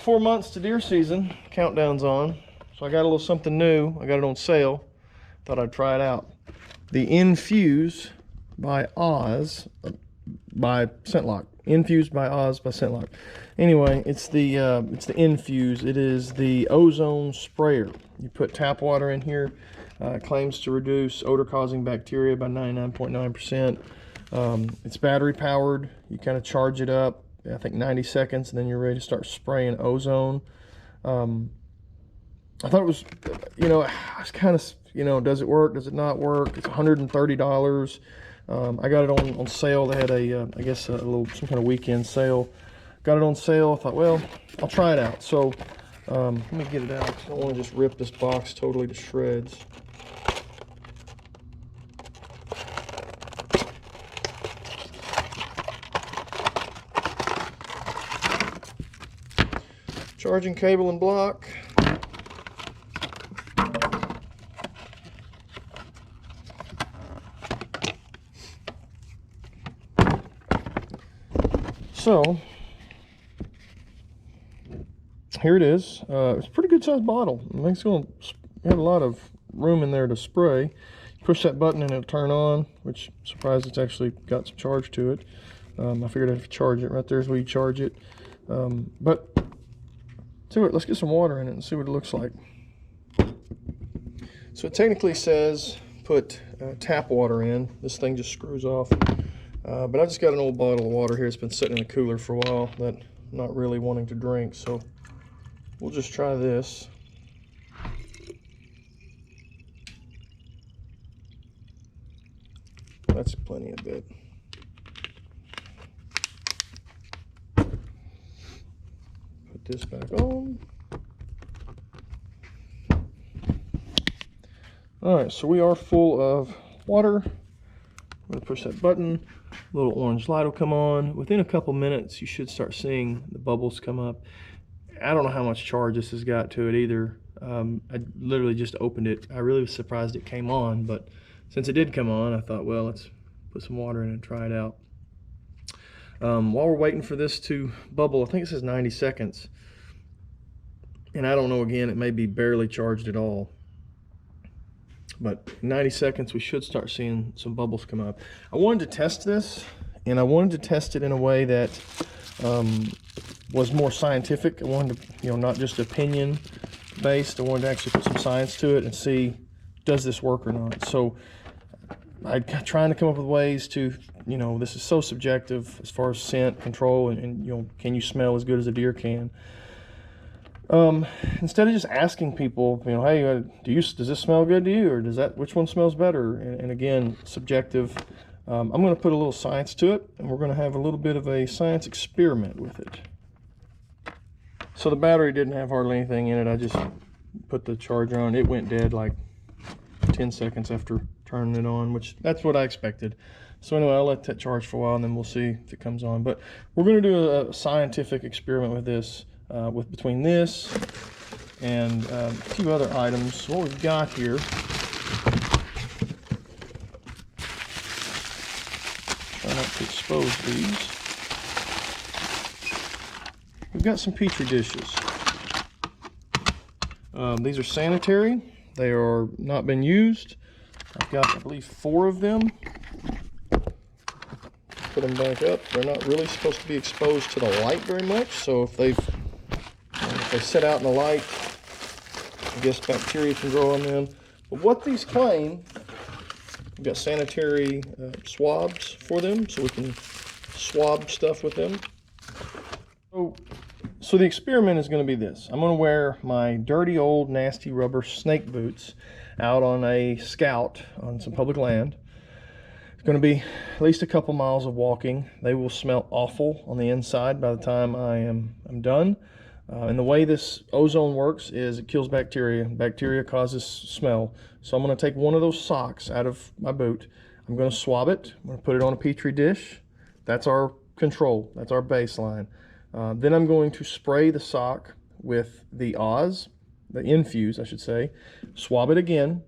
4 months to deer season. Countdown's on. So I got a little something new. I got it on sale. Thought I'd try it out. The Nfuse by Oz by ScentLok. Nfuse by Oz by ScentLok. Anyway, it's the Nfuse. It is the Ozone sprayer. You put tap water in here. It claims to reduce odor-causing bacteria by 99.9%. It's battery powered. You kind of charge it up, I think 90 seconds, and then you're ready to start spraying ozone. I thought it was, I was kind of, does it work? Does it not work? It's $130. I got it on sale. They had I guess some kind of weekend sale. Got it on sale. I thought, well, I'll try it out. So let me get it out. I don't want to just rip this box totally to shreds. Charging cable and block. So here it is. It's a pretty good sized bottle. I think it's going to have a lot of room in there to spray. Push that button and it'll turn on, which I'm surprised it's actually got some charge to it. I figured I'd have to charge it. Right there's where you charge it. But let's get some water in it and see what it looks like. So it technically says put tap water in. This thing just screws off. But I just got an old bottle of water here. It's been sitting in the cooler for a while that I'm not really wanting to drink. So we'll just try this. That's plenty of bit. Put this back on. All right, so we are full of water. I'm going to push that button. A little orange light will come on. Within a couple minutes, you should start seeing the bubbles come up. I don't know how much charge this has got to it either. I literally just opened it. I really was surprised it came on, but since it did come on, I thought, well, let's put some water in and try it out. While we're waiting for this to bubble, I think it says 90 seconds. And I don't know, again, it may be barely charged at all. But in 90 seconds, we should start seeing some bubbles come up. I wanted to test this, and I wanted to test it in a way that was more scientific. I wanted to, not just opinion based. I wanted to actually put some science to it and see, does this work or not? So I'm trying to come up with ways to, this is so subjective as far as scent control and can you smell as good as a deer can? Instead of just asking people, hey, does this smell good to you, or which one smells better? And again, subjective. I'm going to put a little science to it, and we're going to have a little bit of a science experiment with it. So the battery didn't have hardly anything in it. I just put the charger on. It went dead like 10 seconds after turning it on, which that's what I expected. So anyway, I'll let that charge for a while, and then we'll see if it comes on. But we're going to do a scientific experiment with this. Between this and a few other items. What we've got here, try not to expose these. We've got some petri dishes. These are sanitary. They are not been used. I've got, I believe, 4 of them. Put them back up. They're not really supposed to be exposed to the light very much, so if they sit out in the light, I guess bacteria can grow on them. But what these claim, we've got sanitary swabs for them, so we can swab stuff with them. So the experiment is going to be this. I'm going to wear my dirty old nasty rubber snake boots out on a scout on some public land. It's going to be at least a couple miles of walking. They will smell awful on the inside by the time I'm done. And the way this ozone works is it kills bacteria. Bacteria causes smell. So I'm going to take one of those socks out of my boot. I'm going to swab it. I'm going to put it on a petri dish. That's our control. That's our baseline. Then I'm going to spray the sock with the Nfuse, I should say. Swab it again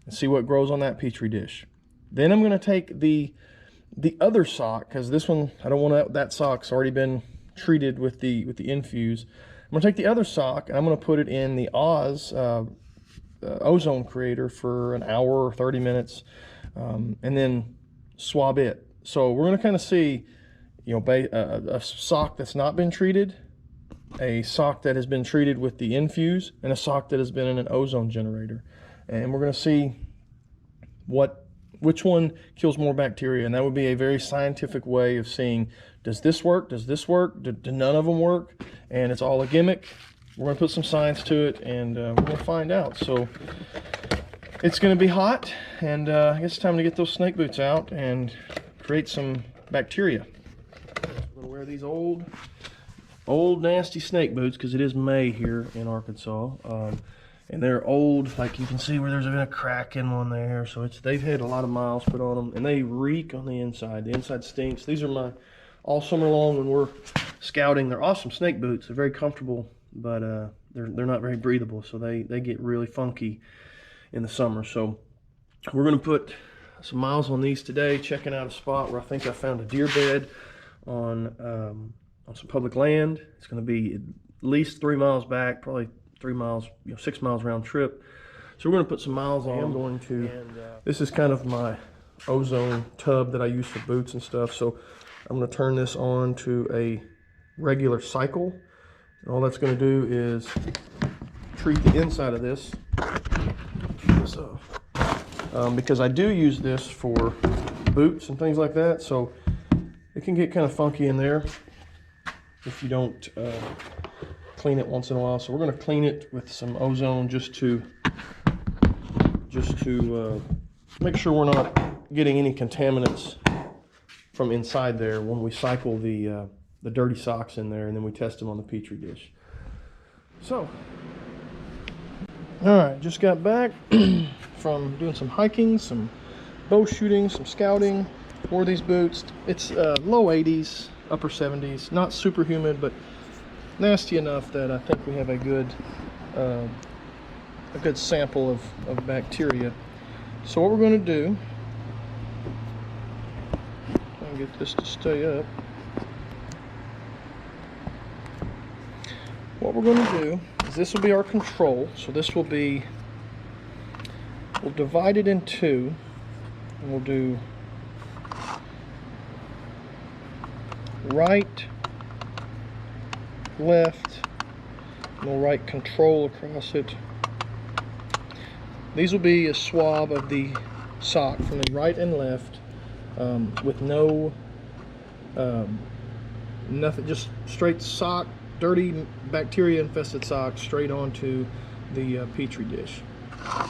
and see what grows on that petri dish. Then I'm going to take the other sock, because this one, I don't want that sock's already been treated with the Nfuse. I'm gonna take the other sock and I'm gonna put it in the Ozone creator for an hour or 30 minutes, and then swab it. So we're gonna kind of see, you know, a sock that's not been treated, a sock that has been treated with the Nfuse, and a sock that has been in an Ozone generator. And we're gonna see which one kills more bacteria, and that would be a very scientific way of seeing, does this work, does this work, do none of them work, and it's all a gimmick. We're gonna put some science to it, and we're gonna find out. So it's gonna be hot, and I guess it's time to get those snake boots out and create some bacteria. I'm gonna wear these old nasty snake boots because it is May here in Arkansas. And they're old, like you can see where there's been a crack in one there. So they've had a lot of miles put on them, and they reek on the inside. The inside stinks. These are my all summer long when we're scouting. They're awesome snake boots. They're very comfortable, but they're not very breathable. So they get really funky in the summer. So we're gonna put some miles on these today, checking out a spot where I think I found a deer bed on some public land. It's gonna be at least 3 miles back, probably 3 miles, 6 miles round trip. So we're going to put some miles on. I'm going to, this is kind of my Ozone tub that I use for boots and stuff. So I'm going to turn this on to a regular cycle. And all that's going to do is treat the inside of this. So, because I do use this for boots and things like that. So it can get kind of funky in there if you don't clean it once in a while. So we're going to clean it with some Ozone just to make sure we're not getting any contaminants from inside there when we cycle the dirty socks in there, and then we test them on the Petri dish. So, all right, just got back from doing some hiking, some bow shooting, some scouting. Wore these boots. It's low 80s, upper 70s, not super humid, but nasty enough that I think we have a good sample of bacteria. So what we're going to do, try and get this to stay up. What we're going to do is, this will be our control. So this will be, we'll divide it in two, and we'll do right, left, and we'll write control across it. These will be a swab of the sock from the right and left, with no nothing, just straight sock, dirty bacteria infested sock straight onto the Petri dish.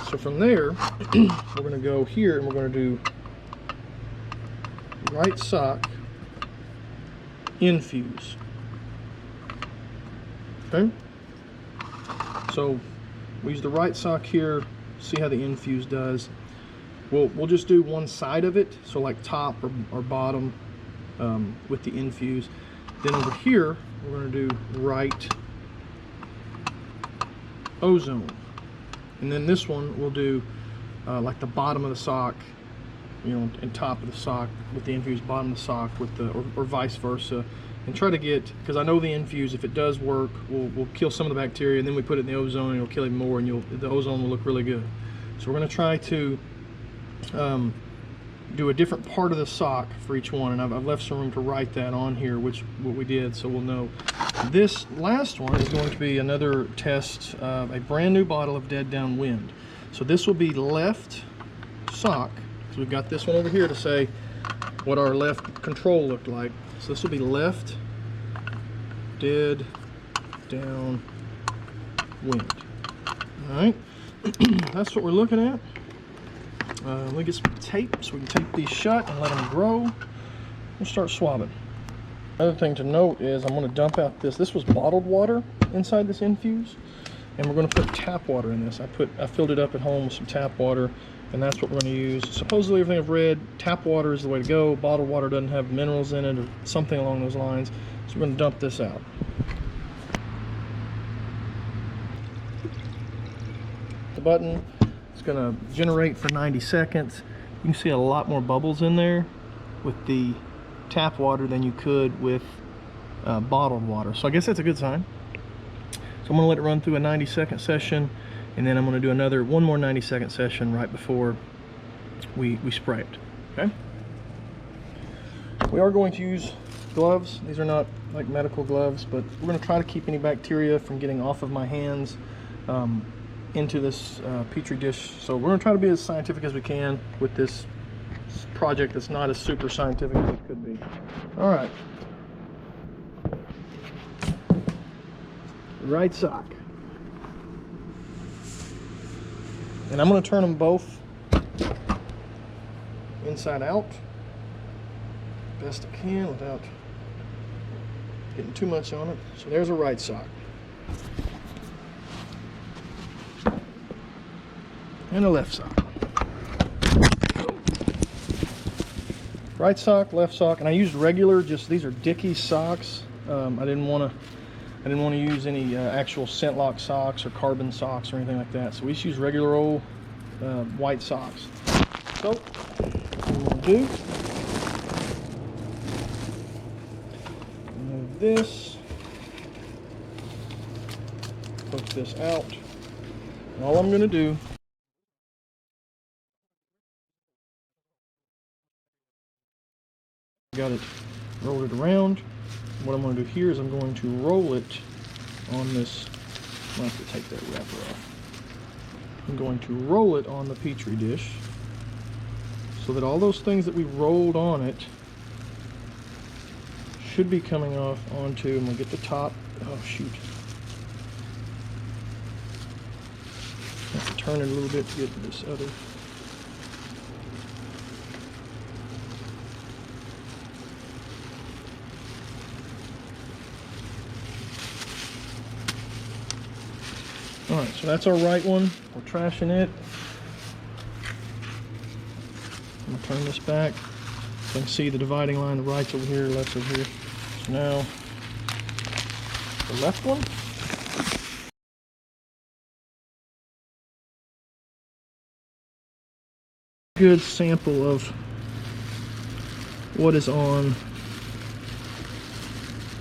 So from there we're going to go here and we're going to do right sock, Nfuse. Okay, so we use the right sock here. See how the Nfuse does. We'll just do one side of it, so like top or bottom, with the Nfuse. Then over here we're going to do right Ozone, and then this one we'll do like the bottom of the sock, and top of the sock with the Nfuse, bottom of the sock with the or vice versa. And try to get, because I know the Nfuse, if it does work, will kill some of the bacteria, and then we put it in the Ozone and it'll kill even more, and the Ozone will look really good. So we're going to try to do a different part of the sock for each one, and I've left some room to write that on here, what we did, so we'll know. This last one is going to be another test of a brand new bottle of Dead Downwind. So this will be left sock. So we've got this one over here to say what our left control looked like. So this will be left dead down wind. All right, that's what we're looking at. Let me get some tape so we can tape these shut and let them grow. We'll start swabbing. Another thing to note is I'm going to dump out this. This was bottled water inside this Nfuse, and we're going to put tap water in this. I filled it up at home with some tap water, and that's what we're going to use. Supposedly, everything I've read, tap water is the way to go. Bottled water doesn't have minerals in it or something along those lines. So we're going to dump this out. The button, it's going to generate for 90 seconds. You can see a lot more bubbles in there with the tap water than you could with bottled water. So I guess that's a good sign. So I'm gonna let it run through a 90-second session, and then I'm gonna do one more 90-second session right before we spray it, okay? We are going to use gloves. These are not like medical gloves, but we're gonna try to keep any bacteria from getting off of my hands into this Petri dish. So we're gonna try to be as scientific as we can with this project that's not as super scientific as it could be. All right. Right sock. And I'm going to turn them both inside out best I can without getting too much on it. So there's a right sock. And a left sock. Right sock, left sock, and I used regular, just these are Dickies socks. I didn't want to use any actual scent lock socks or carbon socks or anything like that. So we just use regular old white socks. So what I'm going to do, move this, hook this out, and all I'm going to do, got it, roll it around. What I'm going to do here is I'm going to roll it on this. I'm going to have to take that wrapper off. I'm going to roll it on the Petri dish so that all those things that we rolled on it should be coming off onto. I'm going to get the top. Oh shoot! I have to turn it a little bit to get to this other. Alright, so that's our right one. We're trashing it. I'm going to turn this back so you can see the dividing line. The right's over here, left's over here. So now, the left one. Good sample of what is on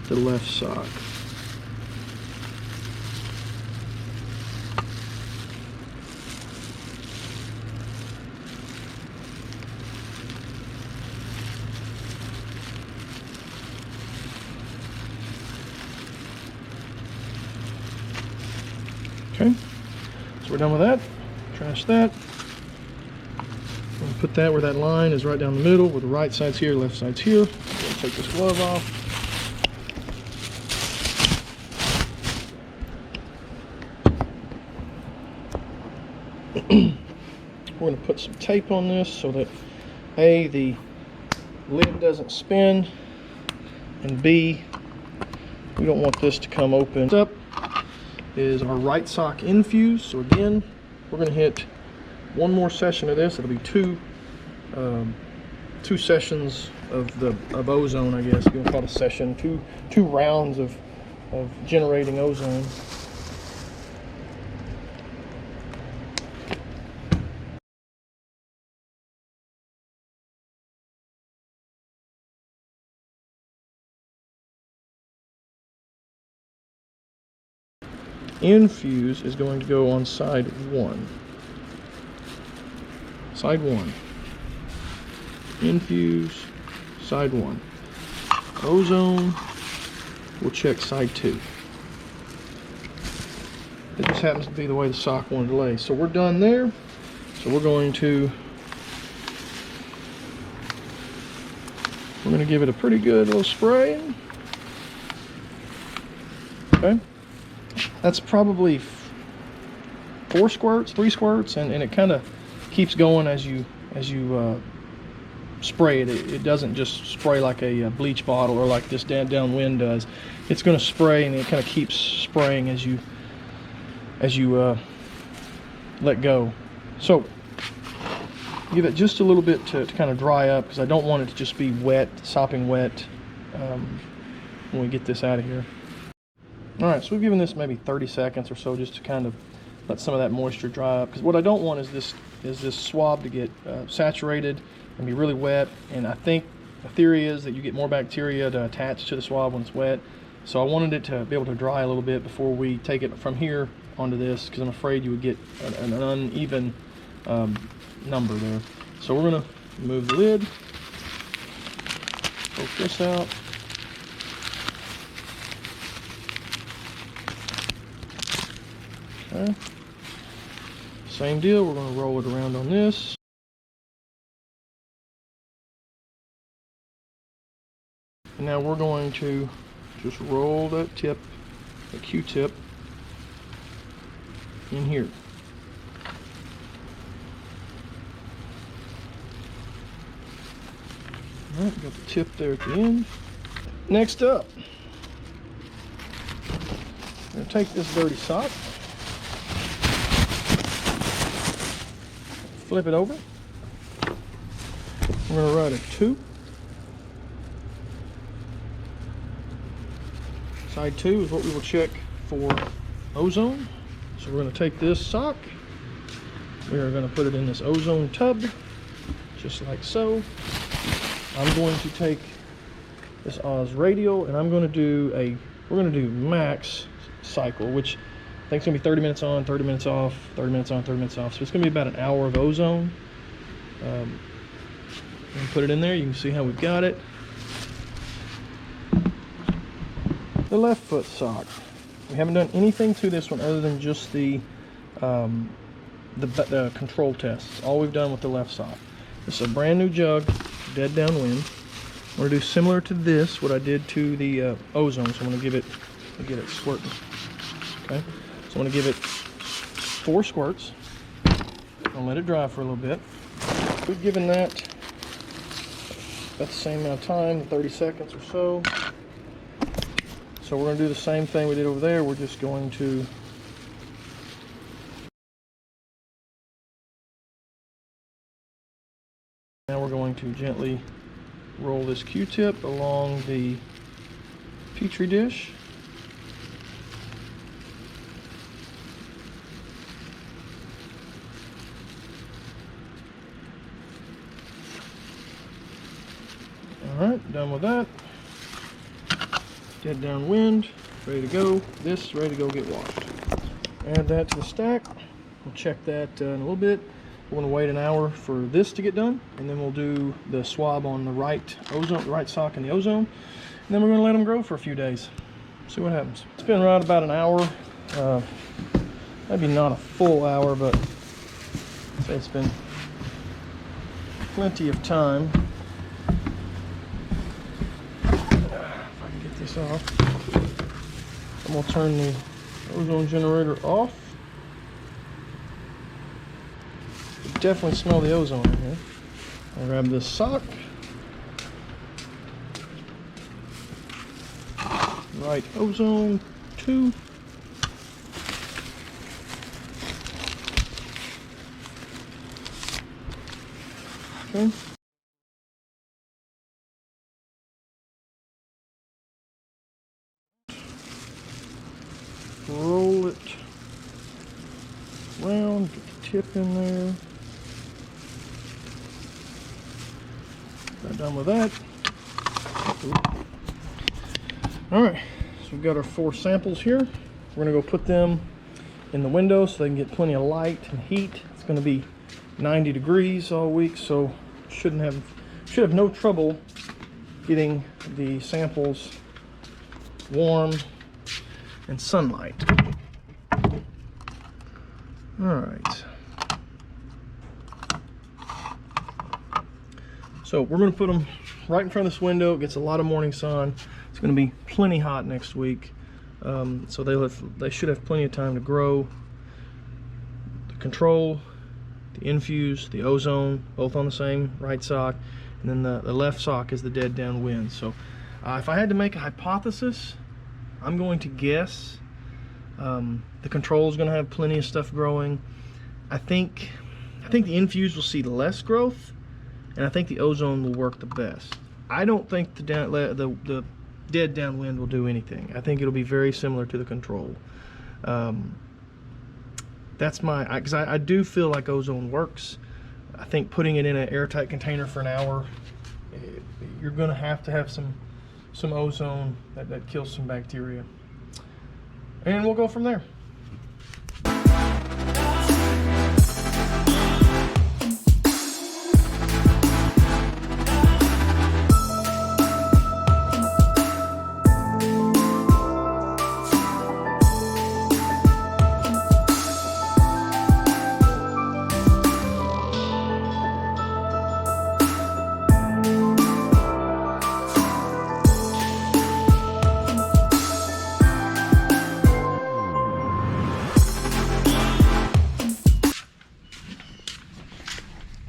the left sock. Okay, so we're done with that. Trash that. I'm going to put that where that line is, right down the middle, where the right side's here, left side's here. I'm going to take this glove off. We're going to put some tape on this so that A, the lid doesn't spin, and B, we don't want this to come open. Up is our right sock Nfuse. So again, we're going to hit one more session of this. It'll be two sessions of ozone, I guess. You can call it a session. Two rounds of generating ozone. Nfuse is going to go on side one. Side one. Nfuse, side one. Ozone, we'll check side two. It just happens to be the way the sock wanted to lay. So we're done there. So we're going to give it a pretty good little spray. Okay. That's probably 3 squirts, and it kind of keeps going as you spray it. It doesn't just spray like a bleach bottle or like this downwind does. It's going to spray, and it kind of keeps spraying as you let go. So give it just a little bit to kind of dry up, because I don't want it to just be wet, sopping wet when we get this out of here. Alright, so we've given this maybe 30 seconds or so just to kind of let some of that moisture dry up, because what I don't want is this swab to get saturated and be really wet. And I think the theory is that you get more bacteria to attach to the swab when it's wet. So I wanted it to be able to dry a little bit before we take it from here onto this, because I'm afraid you would get an uneven number there. So we're gonna remove the lid, poke this out. Okay. Same deal, we're gonna roll it around on this. And now we're going to just roll that tip, the Q-tip, in here. All right, got the tip there at the end. Next up, I'm going to take this dirty sock, flip it over. We're going to write a 2. Side 2 is what we will check for ozone. So we're going to take this sock, we are going to put it in this ozone tub, just like so. I'm going to take this Oz Radial, and I'm going to do we're going to do max cycle, which I think it's going to be 30 minutes on, 30 minutes off, 30 minutes on, 30 minutes off. So it's going to be about an hour of ozone. And put it in there, you can see how we've got it. The left foot sock. We haven't done anything to this one other than just the control tests. All we've done with the left sock. This is a brand new jug, dead downwind. I'm going to do similar to this, what I did to the ozone. So I'm going to get it squirting. Okay, so I'm going to give it 4 squirts. I'll let it dry for a little bit. We've given that about the same amount of time, 30 seconds or so. So we're going to do the same thing we did over there. We're just going to now we're going to gently roll this Q-tip along the Petri dish. All right, done with that. Dead downwind, ready to go. This ready to go get washed. Add that to the stack. We'll check that in a little bit. We're going to wait an hour for this to get done, and then we'll do the swab on the right sock and the ozone, and then we're going to let them grow for a few days. See what happens. It's been right about an hour, maybe not a full hour, but I'd say it's been plenty of time. Off. I'm going to turn the ozone generator off. You can definitely smell the ozone in here. I'll grab this sock. Right ozone 2. Okay. Roll it around, get the tip in there. Got done with that. Alright, so we've got our 4 samples here. We're going to go put them in the window so they can get plenty of light and heat. It's going to be 90 degrees all week, so should have no trouble getting the samples warm and sunlight. All right. So we're going to put them right in front of this window. It gets a lot of morning sun. It's going to be plenty hot next week, so they should have plenty of time to grow. The control, the Nfuse, the ozone, both on the same right sock, and then the left sock is the dead downwind. So if I had to make a hypothesis, I'm going to guess the control is going to have plenty of stuff growing. I think the Nfuse will see less growth, and I think the ozone will work the best. I don't think the dead downwind will do anything. I think it'll be very similar to the control. That's because I do feel like ozone works. I think putting it in an airtight container for an hour you're going to have some ozone that kills some bacteria. And we'll go from there.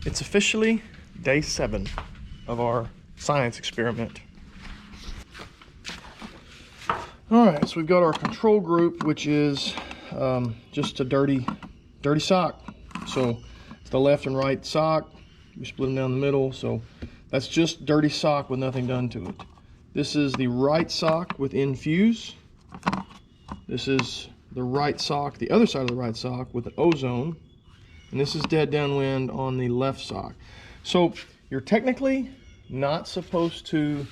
It's officially day 7 of our science experiment. All right, so we've got our control group, which is just a dirty sock. So it's the left and right sock. We split them down the middle, so that's just dirty sock with nothing done to it. This is the right sock with Nfuse. This is the right sock, the other side of the right sock with an Ozone. And this is dead downwind on the left sock. So you're technically not supposed to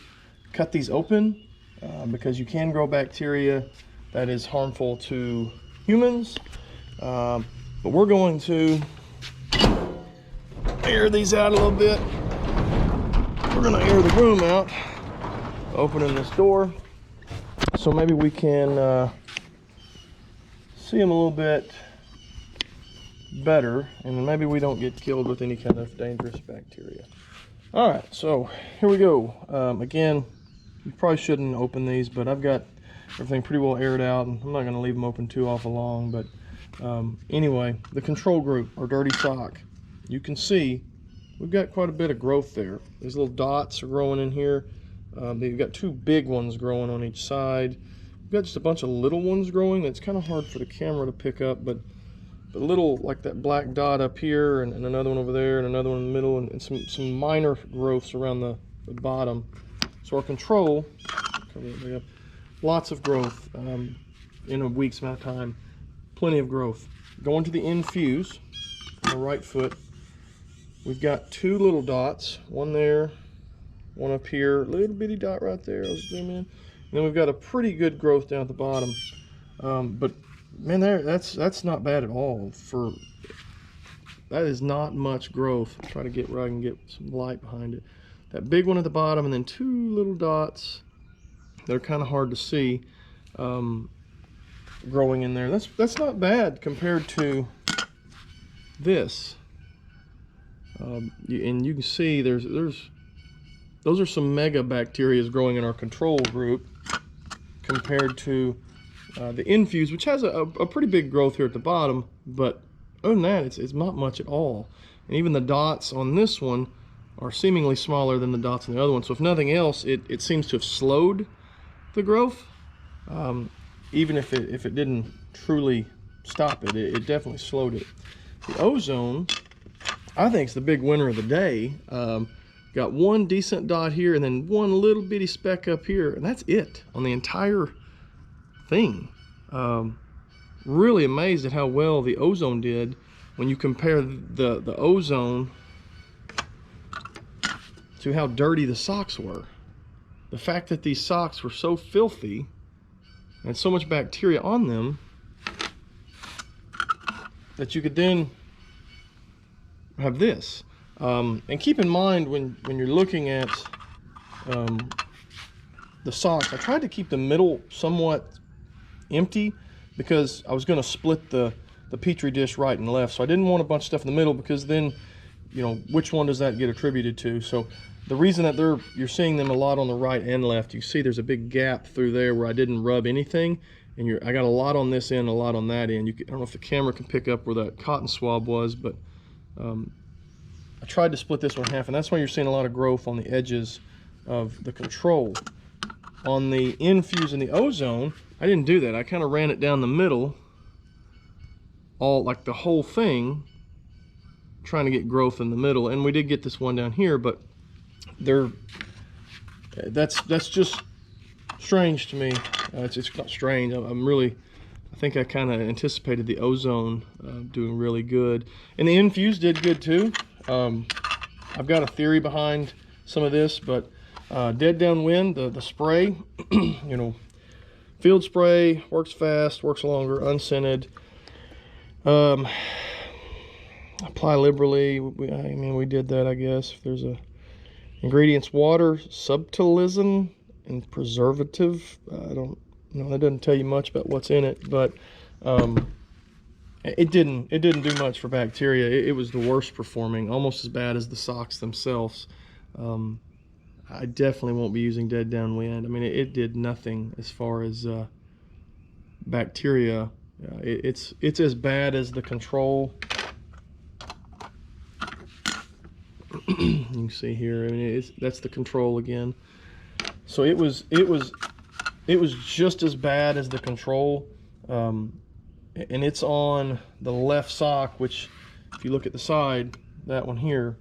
cut these open because you can grow bacteria that is harmful to humans. But we're going to air these out a little bit. We're going to air the room out, opening this door, so maybe we can see them a little bit better, and maybe we don't get killed with any kind of dangerous bacteria. All right, so here we go. Again, you probably shouldn't open these, but I've got everything pretty well aired out, and I'm not going to leave them open too awful long. But anyway, the control group, or dirty sock, you can see we've got quite a bit of growth there. These little dots are growing in here. They've got 2 big ones growing on each side. We've got just a bunch of little ones growing. That's kind of hard for the camera to pick up, but a little, like that black dot up here, and another one over there, and another one in the middle, and some minor growths around the bottom. So our control, lots of growth in a week's amount of time. Plenty of growth. Going to the Nfuse on the right foot, we've got 2 little dots, one there, one up here, little bitty dot right there. I'll zoom in. And then we've got a pretty good growth down at the bottom. But man, that's not bad at all. That is not much growth. Try to get where I can get some light behind it. That big one at the bottom, and then 2 little dots. They're kind of hard to see growing in there. That's not bad compared to this. And you can see those are some mega bacteria growing in our control group compared to the Nfuse, which has a pretty big growth here at the bottom, but other than that, it's not much at all. And even the dots on this one are seemingly smaller than the dots on the other one. So if nothing else, it seems to have slowed the growth. Even if it didn't truly stop it, it definitely slowed it. The Ozone, I think, is the big winner of the day. Got 1 decent dot here, and then 1 little bitty speck up here, and that's it on the entire thing. Really amazed at how well the Ozone did when you compare the Ozone to how dirty the socks were. The fact that these socks were so filthy and so much bacteria on them that you could then have this. And keep in mind when you're looking at the socks, I tried to keep the middle somewhat empty because I was going to split the petri dish right and left, so I didn't want a bunch of stuff in the middle, because then, you know, which one does that get attributed to? So the reason that you're seeing them a lot on the right and left, you see there's a big gap through there where I didn't rub anything, and I got a lot on this end, a lot on that end. I don't know if the camera can pick up where that cotton swab was, but I tried to split this one in half, and that's why you're seeing a lot of growth on the edges of the control. On the Nfuse and the Ozone, I didn't do that. I kind of ran it down the middle, all like the whole thing, trying to get growth in the middle. And we did get this one down here, but that's just strange to me. It's not strange. I think I kind of anticipated the Ozone doing really good, and the Nfuse did good too. I've got a theory behind some of this, but dead downwind, the spray, you know, field spray works fast, works longer, unscented. Apply liberally. I mean, we did that, I guess. If there's a ingredients: water, subtilism, and preservative. I don't know. That doesn't tell you much about what's in it, but it didn't do much for bacteria. It was the worst performing, almost as bad as the socks themselves. I definitely won't be using dead downwind. I mean, it did nothing as far as bacteria. It's as bad as the control. You can see here. I mean, that's the control again. So it was just as bad as the control, and it's on the left sock, which, if you look at the side, that one here,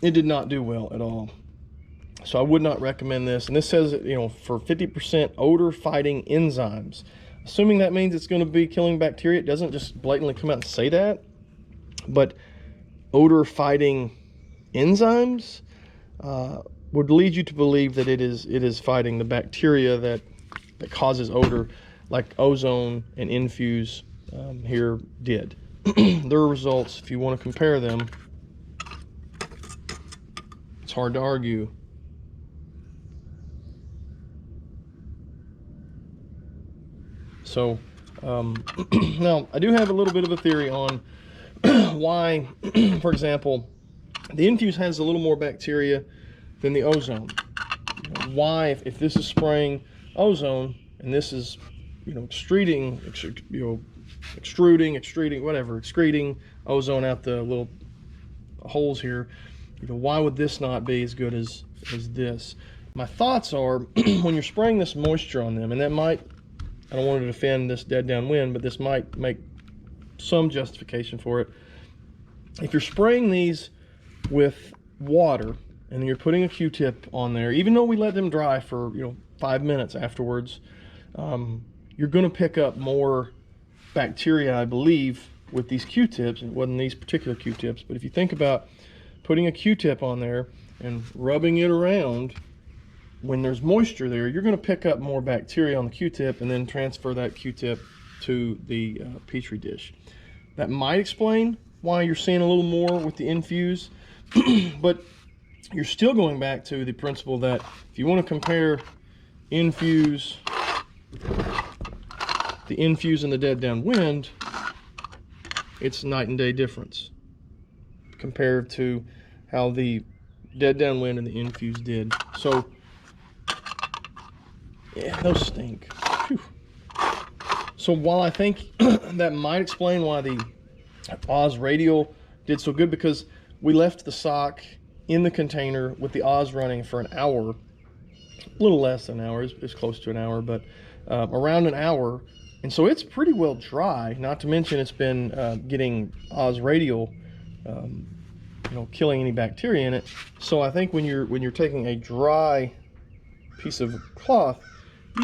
it did not do well at all. So I would not recommend this. And this says, you know, for 50% odor fighting enzymes. Assuming that means it's going to be killing bacteria. It doesn't just blatantly come out and say that, but odor fighting enzymes would lead you to believe that it is fighting the bacteria that causes odor, like Ozone and Nfuse here did. Their results, if you want to compare them, it's hard to argue. So now I do have a little bit of a theory on why, for example, the Nfuse has a little more bacteria than the Ozone. Why, if this is spraying Ozone and this is, you know, excreting Ozone out the little holes here, you know, why would this not be as good as this? My thoughts are, when you're spraying this moisture on them, and that might, I don't want to defend this dead downwind, but this might make some justification for it. If you're spraying these with water and you're putting a Q-tip on there, even though we let them dry for, you know, 5 minutes afterwards, you're going to pick up more bacteria, I believe, with these Q-tips. It wasn't these particular Q-tips, but if you think about putting a Q-tip on there and rubbing it around, when there's moisture there, you're going to pick up more bacteria on the Q-tip and then transfer that Q-tip to the Petri dish. That might explain why you're seeing a little more with the Nfuse, but you're still going back to the principle that if you want to compare Nfuse, the Nfuse and the dead downwind, it's night and day difference compared to how the dead downwind and the Nfuse did. So yeah, those stink. Whew. So while I think that might explain why the Oz Radial did so good, because we left the sock in the container with the Oz running for an hour, a little less than an hour, it's close to an hour, but around an hour, and so it's pretty well dry. Not to mention it's been getting Oz Radial, you know, killing any bacteria in it. So I think when you're taking a dry piece of cloth,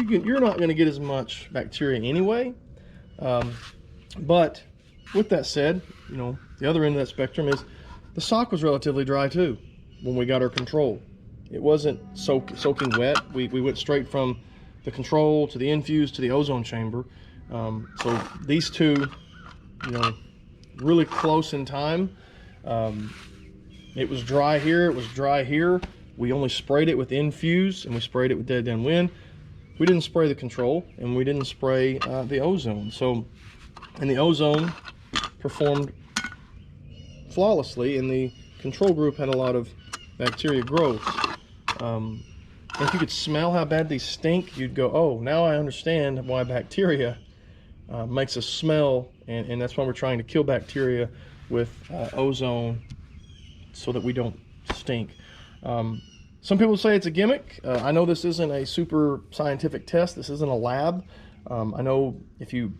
you're not going to get as much bacteria anyway. But with that said, you know, the other end of that spectrum is the sock was relatively dry too when we got our control. It wasn't soaking wet. We went straight from the control to the Nfuse to the ozone chamber. So these two, you know, really close in time. It was dry here, it was dry here. We only sprayed it with Nfuse and we sprayed it with dead downwind. We didn't spray the control and we didn't spray the ozone. So, and the ozone performed flawlessly, and the control group had a lot of bacteria growth. If you could smell how bad these stink, you'd go, oh, now I understand why bacteria makes us smell, and that's why we're trying to kill bacteria with ozone so that we don't stink. Some people say it's a gimmick. I know this isn't a super scientific test. This isn't a lab. I know if you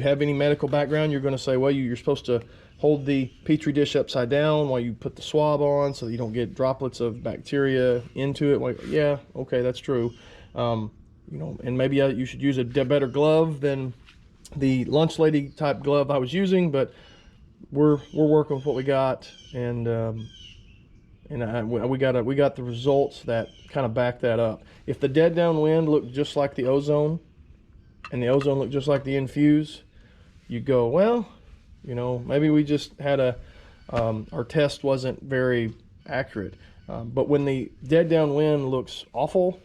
have any medical background, you're going to say, well, you're supposed to hold the Petri dish upside down while you put the swab on so that you don't get droplets of bacteria into it. Like, yeah, okay, that's true. You know, and maybe you should use a better glove than the lunch lady type glove I was using, but we're working with what we got, and And we got the results that kind of back that up. If the dead downwind looked just like the Ozone, and the Ozone looked just like the Nfuse, you go, well, you know, maybe we just had our test wasn't very accurate. But when the dead downwind looks awful,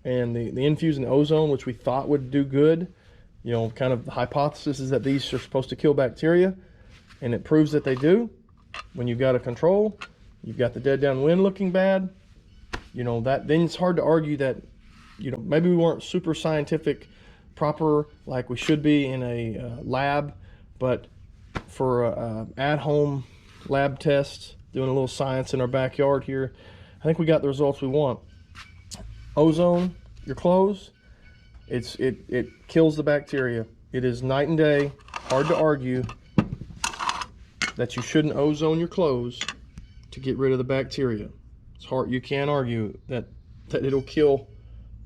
and the Nfuse and the Ozone, which we thought would do good, you know, kind of the hypothesis is that these are supposed to kill bacteria, and it proves that they do. When you've got a control, you've got the dead downwind looking bad, you know, that then it's hard to argue that, you know, maybe we weren't super scientific, proper like we should be in a lab, but for at-home lab tests, doing a little science in our backyard here, I think we got the results we want. Ozone, your clothes, it kills the bacteria. It is night and day. Hard to argue that you shouldn't ozone your clothes to get rid of the bacteria. It's hard. You can't argue that it'll kill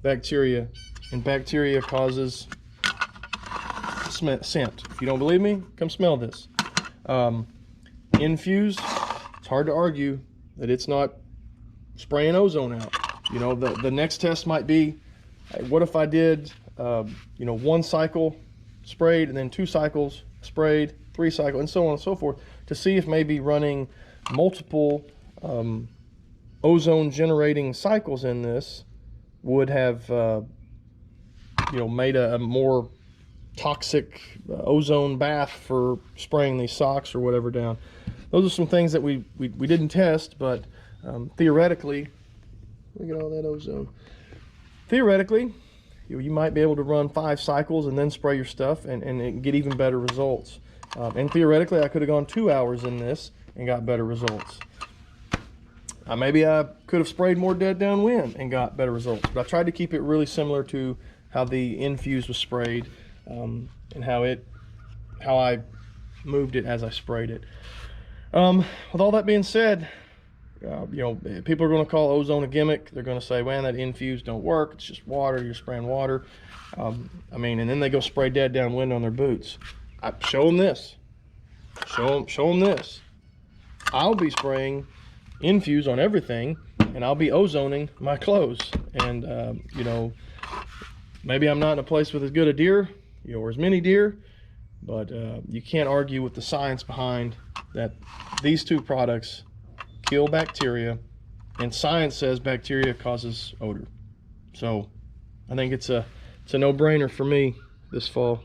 bacteria, and bacteria causes scent. If you don't believe me, come smell this. Nfuse, it's hard to argue that it's not spraying ozone out. You know, the next test might be, what if I did, you know, 1 cycle sprayed, and then 2 cycles sprayed, 3 cycles, and so on and so forth, to see if maybe running multiple ozone generating cycles in this would have, you know, made a more toxic ozone bath for spraying these socks or whatever down. Those are some things that we didn't test, but theoretically, look at all that ozone. Theoretically, you might be able to run 5 cycles and then spray your stuff and get even better results. And theoretically, I could have gone 2 hours in this and got better results. Maybe I could have sprayed more dead downwind and got better results. But I tried to keep it really similar to how the Nfuse was sprayed, and how I moved it as I sprayed it. With all that being said, you know, people are going to call ozone a gimmick. They're going to say, man, that Nfuse don't work. It's just water. You're spraying water. I mean, and then they go spray dead downwind on their boots. I show them this. Show them this. I'll be spraying Nfuse on everything, and I'll be ozoning my clothes. And you know, maybe I'm not in a place with as good a deer, you know, or as many deer, but you can't argue with the science behind that. These 2 products kill bacteria, and science says bacteria causes odor. So I think it's a no-brainer for me this fall.